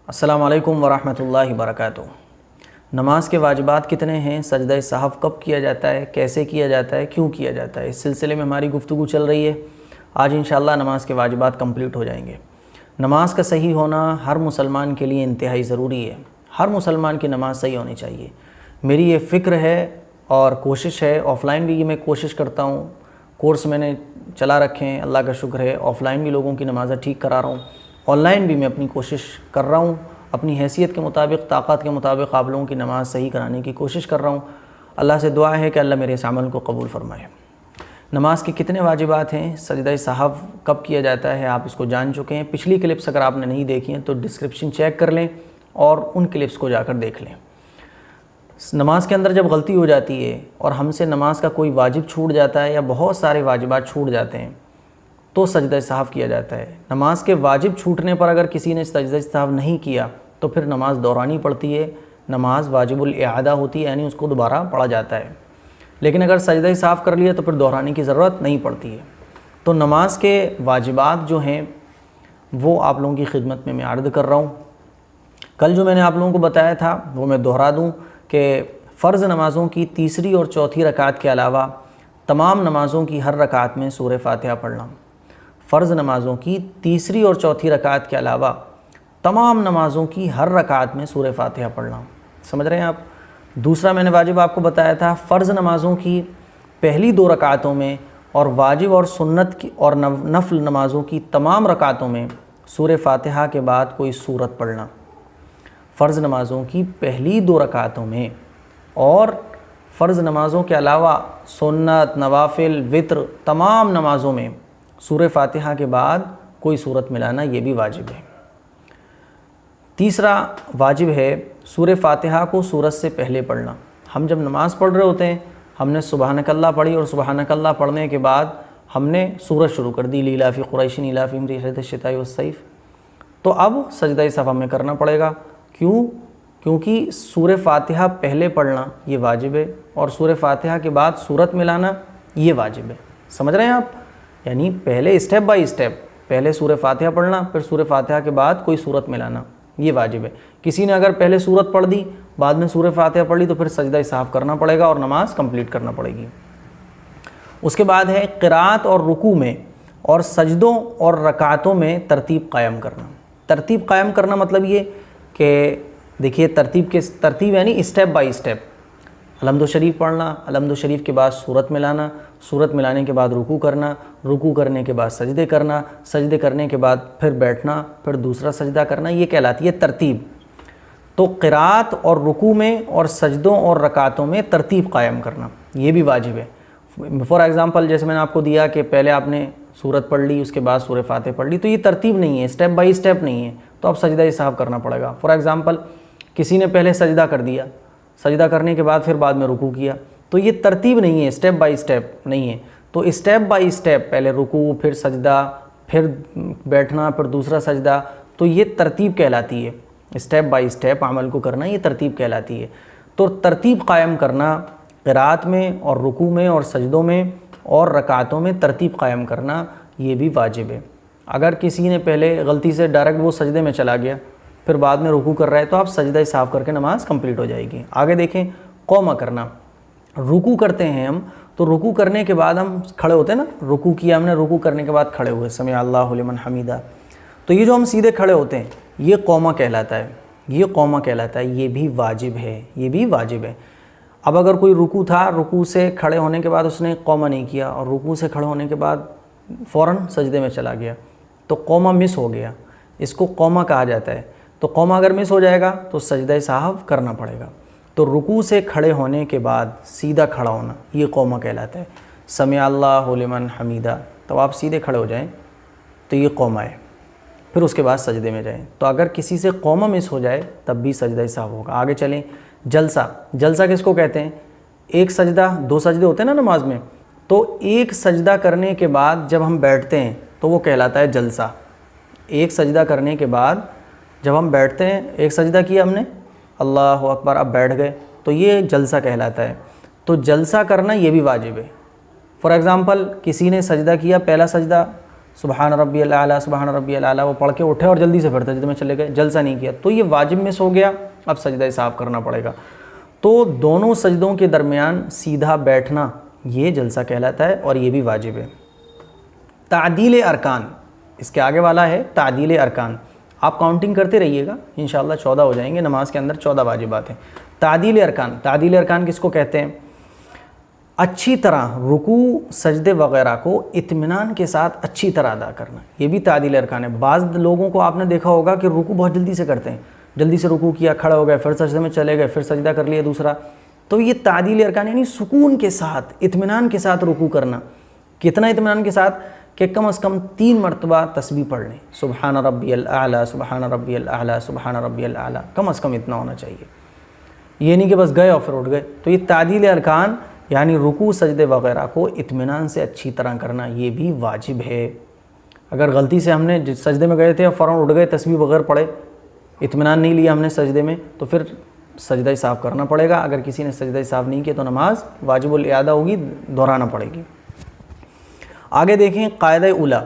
अस्सलामु अलैकुम वरहमतुल्लाहि वबरकातुहू। नमाज के वाजिबात कितने हैं, सजदा सहव कब किया जाता है, कैसे किया जाता है, क्यों किया जाता है, इस सिलसिले में हमारी गुफ्तगू चल रही है। आज इंशाअल्लाह नमाज के वाजिबात कंप्लीट हो जाएंगे। नमाज का सही होना हर मुसलमान के लिए इंतहाई ज़रूरी है। हर मुसलमान की नमाज़ सही होनी चाहिए। मेरी ये फ़िक्र है और कोशिश है, ऑफ़लाइन भी मैं कोशिश करता हूँ, कोर्स मैंने चला रखे हैं, अल्लाह का शुक्र है। ऑफ़लाइन भी लोगों की नमाज़ें ठीक करा रहा हूँ, ऑनलाइन भी मैं अपनी कोशिश कर रहा हूँ, अपनी हैसियत के मुताबिक, ताकत के मुताबिक आप लोगों की नमाज़ सही कराने की कोशिश कर रहा हूँ। अल्लाह से दुआ है कि अल्लाह मेरे इस अमल को कबूल फ़रमाए। नमाज के कितने वाजिबात हैं, सजदा सहव कब किया जाता है, आप इसको जान चुके हैं। पिछली क्लिप्स अगर आपने नहीं देखी हैं तो डिस्क्रिप्शन चेक कर लें और उन क्लिप्स को जाकर देख लें। नमाज के अंदर जब गलती हो जाती है और हमसे नमाज का कोई वाजिब छूट जाता है या बहुत सारे वाजिबात छूट जाते हैं तो सजदा सहव किया जाता है। नमाज के वाजिब छूटने पर अगर किसी ने सजदा सहव नहीं किया तो फिर नमाज दोहरानी पड़ती है। नमाज वाजिबुल इआदा होती है, यानी उसको दोबारा पढ़ा जाता है। लेकिन अगर सजदा सहव कर लिया तो फिर दोहराने की ज़रूरत नहीं पड़ती है। तो नमाज के वाजिबात जो हैं वो आप लोगों की खिदमत में मैं अर्ज़ कर रहा हूँ। कल जो मैंने आप लोगों को बताया था वो मैं दोहरा दूँ कि फ़र्ज़ नमाज़ों की तीसरी और चौथी रकात के अलावा तमाम नमाज़ों की हर रकात में सूरह फातिहा पढ़ना। फ़र्ज़ नमाज़ों की तीसरी और चौथी रकात के अलावा तमाम नमाज़ों की हर रकात में सूरह फातिहा पढ़ना। समझ रहे हैं आप। दूसरा मैंने वाजिब आपको बताया था, फ़र्ज़ नमाज़ों की पहली 2 रकातों में और वाजिब और सुन्नत की और नफल नमाज़ों की तमाम रकातों में सूरह फातिहा के बाद कोई सूरत पढ़ना। फ़र्ज़ नमाज़ों की पहली 2 रकातों में और फ़र्ज़ नमाज़ों के अलावा सुन्नत, नवाफिल, वित्र तमाम नमाज़ों में सूरह फातिहा के बाद कोई सूरत मिलाना, ये भी वाजिब है। तीसरा वाजिब है सूरह फातिहा को सूरत से पहले पढ़ना। हम जब नमाज़ पढ़ रहे होते हैं, हमने सुबहानकल्लाह पढ़ी और सुबहानकल्लाह पढ़ने के बाद हमने सूरत शुरू कर दी, लीलाफ़ी कुरैशिन इलाफ़िहिम रिहलत शिताई वस्सैफ़। तो अब सजदा सहव हमें करना पड़ेगा। क्यों? क्योंकि सूरह फातिहा पहले पढ़ना ये वाजिब है और सूरह फातिहा के बाद सूरत मिलाना ये वाजिब है। समझ रहे हैं आप। यानी पहले स्टेप बाय स्टेप, पहले सूरह फातिहा पढ़ना, फिर सूरह फातिहा के बाद कोई सूरत मिलाना, ये वाजिब है। किसी ने अगर पहले सूरत पढ़ दी, बाद में सूरह फातिहा पढ़ ली तो फिर सजदा सहव करना पड़ेगा और नमाज कंप्लीट करना पड़ेगी। उसके बाद है क़िराअत और रुकू में और सजदों और रकातों में तरतीब कायम करना। तरतीब कायम करना मतलब ये कि देखिए तरतीब यानी स्टेप बाय स्टेप। अलहम्दु शरीफ पढ़ना, अलहम्दु शरीफ के बाद सूरत मिलाना, सूरत मिलाने के बाद रुकू करना, रुकू करने के बाद सजदे करना, सजदे करने के बाद फिर बैठना, फिर दूसरा सजदा करना, ये कहलाती है तरतीब। तो क़िराअत और रुकू में और सजदों और रकातों में तरतीब कायम करना ये भी वाजिब है। फॉर एग्ज़ाम्पल जैसे मैंने आपको दिया कि पहले आपने सूरत पढ़ ली, उसके बाद सूरह फातिहा पढ़ ली, तो ये तरतीब नहीं है, स्टेप बाई स्टेप नहीं है, तो अब सजदा सहव करना पड़ेगा। फॉर एग्ज़ाम्पल किसी ने पहले सजदा कर दिया, सजदा करने के बाद फिर बाद में रुकू किया, तो ये तरतीब नहीं है, स्टेप बाय स्टेप नहीं है। तो स्टेप बाय स्टेप पहले रुकू, फिर सजदा, फिर बैठना, फिर दूसरा सजदा, तो ये तरतीब कहलाती है। स्टेप बाय स्टेप अमल को करना ये तरतीब कहलाती है। तो तरतीब कायम करना, क़िराअत में और रुकू में और सजदों में और रकातों में तरतीब कायम करना ये भी वाजिब है। अगर किसी ने पहले गलती से डायरेक्ट वो सजदे में चला गया, फिर बाद में रुकू कर रहा है, तो आप सजदा सहव करके नमाज कंप्लीट हो जाएगी। आगे देखें, क़ौमा करना। रुकू करते हैं हम, तो रुकू करने के बाद हम खड़े होते हैं ना, रुकू किया हमने, रुकू करने के बाद खड़े हुए, समी अल्लाहु लिमन हमीदा, तो ये जो हम सीधे खड़े होते हैं ये क़ौमा कहलाता है, ये क़ौमा कहलाता है, ये भी वाजिब है, ये भी वाजिब है। अब अगर कोई रुकू था, रुकू से खड़े होने के बाद उसने क़ौमा नहीं किया और रुकू से खड़े होने के बाद फ़ौरन सजदे में चला गया, तो क़ौमा मिस हो गया, इसको क़ौमा कहा जाता है। तो क़ौमा अगर मिस हो जाएगा तो सजदा सहव करना पड़ेगा। तो रुकू से खड़े होने के बाद सीधा खड़ा होना ये क़ौमा कहलाता है। समी अल्लाहु लिमन हमीदा, तो आप सीधे खड़े हो जाएं तो ये क़ौमा है, फिर उसके बाद सजदे में जाएं। तो अगर किसी से क़ौमा मिस हो जाए तब भी सजदा सहव होगा। आगे चलें, जलसा। जलसा किसको कहते हैं? एक सजदा, 2 सजदे होते हैं ना नमाज में, तो एक सजदा करने के बाद जब हम बैठते हैं तो वो कहलाता है जलसा। एक सजदा करने के बाद जब हम बैठते हैं, एक सजदा किया हमने, अल्लाहु अकबर, अब बैठ गए, तो ये जलसा कहलाता है। तो जलसा करना ये भी वाजिब है। फॉर एग्ज़ाम्पल किसी ने सजदा किया, पहला सजदा सुबहान रब्बियल आला सुबहान रब्बियल आला वो पढ़ के उठे और जल्दी से फिर सजदे में चले गए, जलसा नहीं किया, तो ये वाजिब मिस हो गया, अब सजदा साफ़ करना पड़ेगा। तो दोनों सजदों के दरमियान सीधा बैठना ये जलसा कहलाता है और ये भी वाजिब है। तादील अरकान, इसके आगे वाला है तादील अरकान। आप काउंटिंग करते रहिएगा, इंशाअल्लाह 14 हो जाएंगे। नमाज के अंदर 14 वाजिबात हैं। तादील अरकान, तादील अरकान किसको कहते हैं? अच्छी तरह रुकू सजदे वगैरह को इत्मीनान के साथ अच्छी तरह अदा करना, ये भी तादील अरकान है। बाज़ लोगों को आपने देखा होगा कि रुकू बहुत जल्दी से करते हैं, जल्दी से रुकू किया, खड़े हो गए, फिर सजदे में चले गए, फिर सजदा कर लिया दूसरा। तो ये तादील अरकान यानी सुकून के साथ, इत्मीनान के साथ रुकू करना। कितना इत्मीनान के साथ? कि कम से कम 3 मरतबा तस्बीह पढ़ लें, सुबहान रब्बियल आला सुबहान रब्बियल आला सुबहान रब्बियल आला, कम से कम इतना होना चाहिए। ये नहीं कि बस गए और फिर उठ गए। तो ये तादील अरकान यानी रुकू सजदे वगैरह को इत्मीनान से अच्छी तरह करना, ये भी वाजिब है। अगर गलती से हमने सजदे में गए थे और फ़ौरन उठ गए, तस्बीह बगैर पढ़े, इत्मीनान नहीं लिया हमने सजदे में, तो फिर सजदा साफ़ करना पड़ेगा। अगर किसी ने सजदा साफ़ नहीं किया तो नमाज वाजिबुल इआदा होगी, दोहराना पड़ेगी। आगे देखें कायदा उला,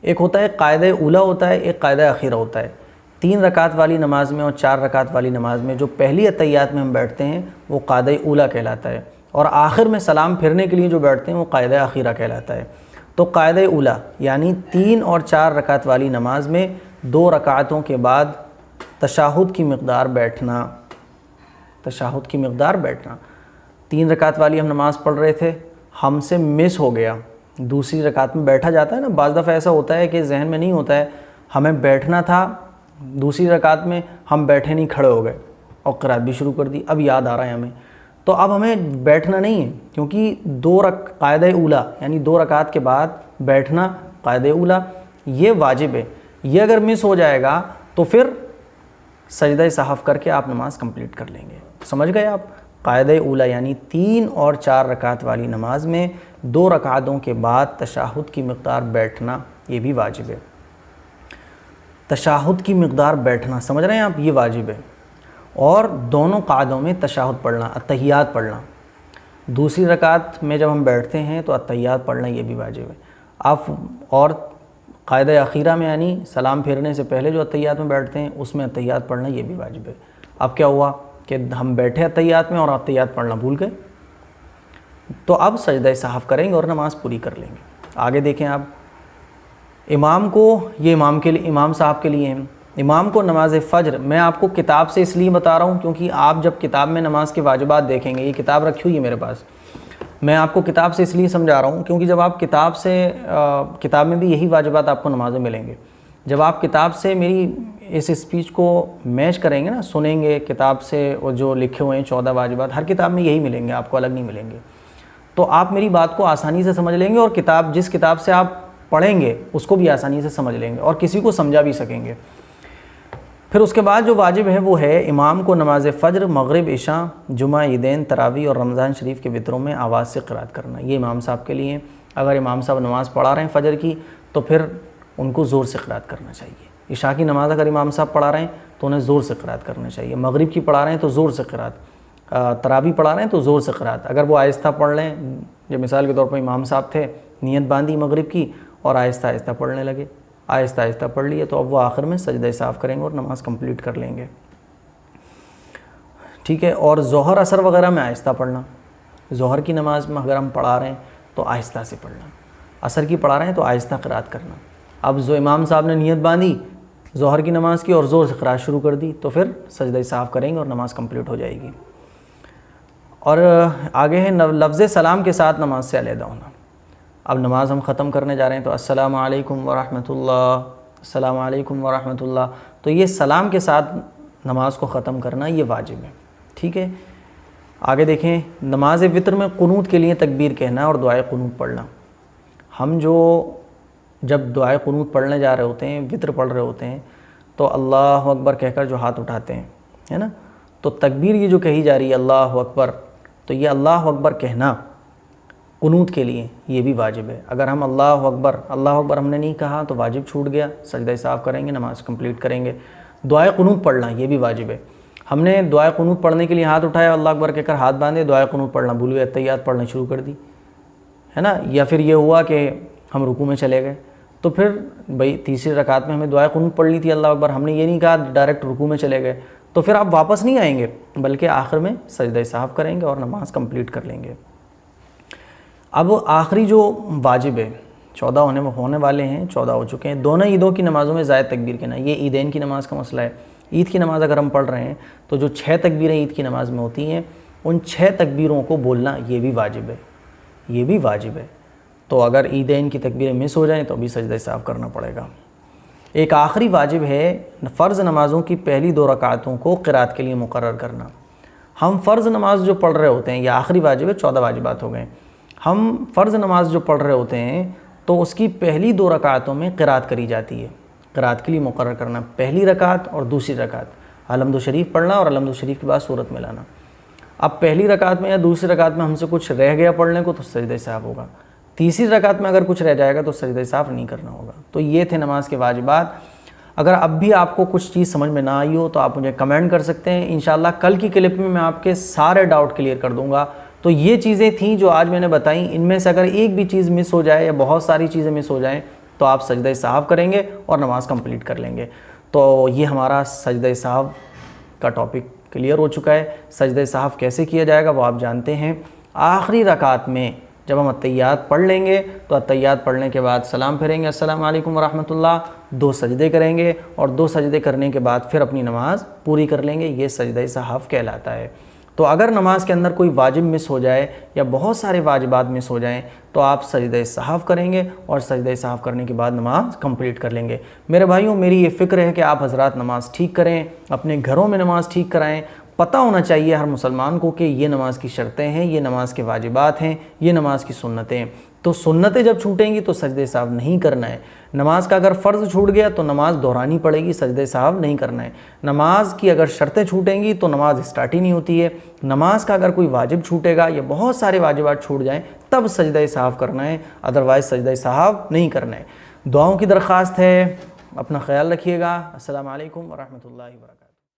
एक होता है कायदा उला होता है, एक कायदा अखीरा होता है। 3 रकात वाली नमाज में और 4 रकात वाली नमाज में जो पहली अतहियात में हम बैठते हैं वो कायदा उला कहलाता है, और आखिर में सलाम फिरने के लिए जो बैठते हैं वो कायदा अखीरा कहलाता है। तो कायदा उला यानी 3 और 4 रकात वाली नमाज में 2 रकातों के बाद तशाहुद की मिक़दार बैठना, तशाहुद की मिक़दार बैठना। 3 रकात वाली हम नमाज़ पढ़ रहे थे, हमसे मिस हो गया, दूसरी रकात में बैठा जाता है ना, बाज़ दफ़ा ऐसा होता है कि जहन में नहीं होता है, हमें बैठना था, दूसरी रकात में हम बैठे नहीं, खड़े हो गए और क़िरात भी शुरू कर दी, अब याद आ रहा है हमें, तो अब हमें बैठना नहीं है, क्योंकि कायदा उला यानी 2 रकात के बाद बैठना कायदा उला ये वाजिब है। ये अगर मिस हो जाएगा तो फिर सजदा साहफ़ करके आप नमाज़ कंप्लीट कर लेंगे। समझ गए आप? कायदा उला यानी 3 और 4 रकात वाली नमाज में 2 रकातों के बाद तशाहुद की मिक़दार बैठना, ये भी वाजिब है। तशाहुद की मिक़दार बैठना, समझ रहे हैं आप? ये वाजिब है। और दोनों कायदों में तशाहुद पढ़ना, अत्तहियात पढ़ना। दूसरी रकात में जब हम बैठते हैं तो अत्तहियात पढ़ना, ये भी वाजिब है। आप और कायदा अखीरा में यानी सलाम फेरने से पहले जो अत्तहियात में बैठते हैं उसमें अत्तहियात पढ़ना, ये भी वाजिब है। अब क्या हुआ कि हम बैठे अत्तहियात में और अत्तहियात पढ़ना भूल गए, तो अब सजदा साहफ़ करेंगे और नमाज़ पूरी कर लेंगे। आगे देखें आप, इमाम को, ये इमाम के लिए, इमाम साहब के लिए है। इमाम को नमाज फ़ज्र, मैं आपको किताब से इसलिए बता रहा हूँ क्योंकि आप जब किताब में नमाज के वाजिबात देखेंगे, ये किताब रखी हुई है मेरे पास, मैं आपको किताब से इसलिए समझा रहा हूँ क्योंकि जब आप किताब से किताब में भी यही वाजिबात आपको नमाज में मिलेंगे। जब आप किताब से मेरी इस स्पीच को मैच करेंगे ना, सुनेंगे किताब से, और जो लिखे हुए हैं 14 वाजिबात हर किताब में यही मिलेंगे, आपको अलग नहीं मिलेंगे, तो आप मेरी बात को आसानी से समझ लेंगे और किताब, जिस किताब से आप पढ़ेंगे उसको भी आसानी से समझ लेंगे और किसी को समझा भी सकेंगे। फिर उसके बाद जो वाजिब है वो है इमाम को नमाज फ़ज्र, मगरिब, इशा, जुमा, ईदैन, तरावी और रमज़ान शरीफ के वित्रों में आवाज़ से क़िरात करना। ये इमाम साहब के लिए। अगर इमाम साहब नमाज़ पढ़ा रहे हैं फ़जर की तो फिर उनको ज़ोर से क़िरात करना चाहिए। इशा की नमाज़ अगर इमाम साहब पढ़ा रहे हैं तो उन्हें ज़ोर से क़िरात करना चाहिए। मगरिब की पढ़ा रहे हैं तो ज़ोर से क़िरात, तरावी पढ़ा रहे हैं तो ज़ोर से क़िरात। अगर वो आहिस्ता पढ़ लें, जब मिसाल के तौर पर इमाम साहब थे, नियत बांधी मगरिब की और आहिस्ता आहिस्ता पढ़ने लगे, आहिस्ता आहिस्ता पढ़ लिए, तो अब वो आखिर में सजदा साफ़ करेंगे और नमाज़ कंप्लीट कर लेंगे। ठीक है। और ज़ोहर असर वगैरह में आहिस्ता पढ़ना, ज़ोहर की नमाज़ में अगर हम पढ़ा रहे हैं तो आहिस्ता से पढ़ना, असर की पढ़ा रहे हैं तो आहिस्ता क़िरात करना। अब जो इमाम साहब ने नियत बांधी ज़ोहर की नमाज़ की और ज़ोर से क़िरात शुरू कर दी तो फिर सजदा साफ़ करेंगे और नमाज़ कंप्लीट हो जाएगी। और आगे है लफ्ज़ सलाम के साथ नमाज से अलहदा होना। अब नमाज हम ख़त्म करने जा रहे हैं तो अस्सलामु अलैकुम व रहमतुल्लाह, अस्सलामु अलैकुम व रहमतुल्लाह, तो ये सलाम के साथ नमाज को ख़त्म करना ये वाजिब है। ठीक है। आगे देखें, नमाज वितर में कुनूत के लिए तकबीर कहना और दुआए कुनूत पढ़ना। हम जब दुआए कुनूत पढ़ने जा रहे होते हैं, वितर पढ़ रहे होते हैं, तो अल्लाह अकबर कहकर जो हाथ उठाते हैं, है ना, तो तकबीर ये जो कही जा रही है अल्लाह अकबर, तो ये अल्लाह अकबर कहना कुनूत के लिए ये भी वाजिब है। अगर हम अल्लाह अकबर हमने नहीं कहा तो वाजिब छूट गया, सजदा साफ़ करेंगे, नमाज़ कंप्लीट करेंगे। दुआए कुनूत पढ़ना ये भी वाजिब है। हमने दुआए कुनूत पढ़ने के लिए हाथ उठाया, अल्लाह अकबर कहकर हाथ बांधे, दुआए कुनूत पढ़ना भूल गए, तैयात पढ़ना शुरू कर दी, है ना, या फिर ये हुआ कि हम रुकू में चले गए, तो फिर भाई तीसरी रकात में हमें दुआ कुनूत पढ़ ली थी, अल्लाह अकबर, हमने ये नहीं कहा डायरेक्ट रुकू में चले गए, तो फिर आप वापस नहीं आएंगे, बल्कि आखिर में सजदा सहव करेंगे और नमाज कंप्लीट कर लेंगे। अब आखिरी जो वाजिब है, 14 होने वाले हैं, 14 हो चुके हैं, दोनों ईदों की नमाज़ों में ज़ायद तकबीर कहना, ये ईदैन की नमाज़ का मसला है। ईद की नमाज़ अगर हम पढ़ रहे हैं तो जो 6 तकबीरें ईद की नमाज़ में होती हैं, उन 6 तकबीरों को बोलना ये भी वाजिब है, ये भी वाजिब है। तो अगर ईदैन की तकबीरें मिस हो जाएँ तो भी सजदा सहव करना पड़ेगा। एक आखिरी वाजिब है फ़र्ज़ नमाज़ों की पहली 2 रकातों को क़िरात के लिए मुकर्रर करना। हम फ़र्ज़ नमाज जो पढ़ रहे होते हैं, ये आखिरी वाजिब है, 14 वाजिबात हो गए। हम फ़र्ज़ नमाज जो पढ़ रहे होते हैं तो उसकी पहली 2 रकातों में क़िरात करी जाती है। क़िरात के लिए मुकर्रर करना, पहली रकात और दूसरी रकात, अलहम्दु शरीफ पढ़ना और अलहम्दु शरीफ के बाद सूरत मिलाना। अब पहली रकात में या दूसरी रकात में हमसे कुछ रह गया पढ़ने को तो सजदा सहव होगा, तीसरी रकात में अगर कुछ रह जाएगा तो सजदा सहव नहीं करना होगा। तो ये थे नमाज के वाजिबात। अगर अब भी आपको कुछ चीज़ समझ में ना आई हो तो आप मुझे कमेंट कर सकते हैं, इंशाल्लाह कल की क्लिप में मैं आपके सारे डाउट क्लियर कर दूंगा। तो ये चीज़ें थी जो आज मैंने बताई, इनमें से अगर एक भी चीज़ मिस हो जाए या बहुत सारी चीज़ें मिस हो जाएं तो आप सजदा सहव करेंगे और नमाज़ कंप्लीट कर लेंगे। तो ये हमारा सजदा सहव का टॉपिक क्लियर हो चुका है। सजदा सहव कैसे किया जाएगा वो आप जानते हैं। आखिरी रकात में जब हम अत्तहियात पढ़ लेंगे तो अत्तहियात पढ़ने के बाद सलाम फेरेंगे, अस्सलाम वालेकुम वरहमतुल्लाह, 2 सजदे करेंगे और 2 सजदे करने के बाद फिर अपनी नमाज़ पूरी कर लेंगे। ये सजदा सहव कहलाता है। तो अगर नमाज के अंदर कोई वाजिब मिस हो जाए या बहुत सारे वाजिबात मिस हो जाएं तो आप सजदा सहव करेंगे और सजदा सहव करने के बाद नमाज कंप्लीट कर लेंगे। मेरे भाइयों, मेरी ये फ़िक्र है कि आप हज़रात नमाज़ ठीक करें, अपने घरों में नमाज़ ठीक कराएं। पता होना चाहिए हर मुसलमान को कि ये नमाज की शर्तें हैं, ये नमाज के वाजिबात हैं, ये नमाज की सुन्नतें हैं। तो सुन्नतें जब छूटेंगी तो सजदे सहव नहीं करना है। नमाज का अगर फ़र्ज़ छूट गया तो नमाज दोहरानी पड़ेगी, सजदे सहव नहीं करना है। नमाज की अगर शर्तें छूटेंगी तो नमाज स्टार्ट ही नहीं होती है। नमाज का अगर कोई वाजिब छूटेगा या बहुत सारे वाजिबात छूट जाएँ तब सजदे सहव करना है, अदरवाइज़ सजदे सहव नहीं करना है। दुआओं की दरख्वास्त है, अपना ख्याल रखिएगा। अस्सलाम वालेकुम वरहमतुल्लाहि वबरकातुहू।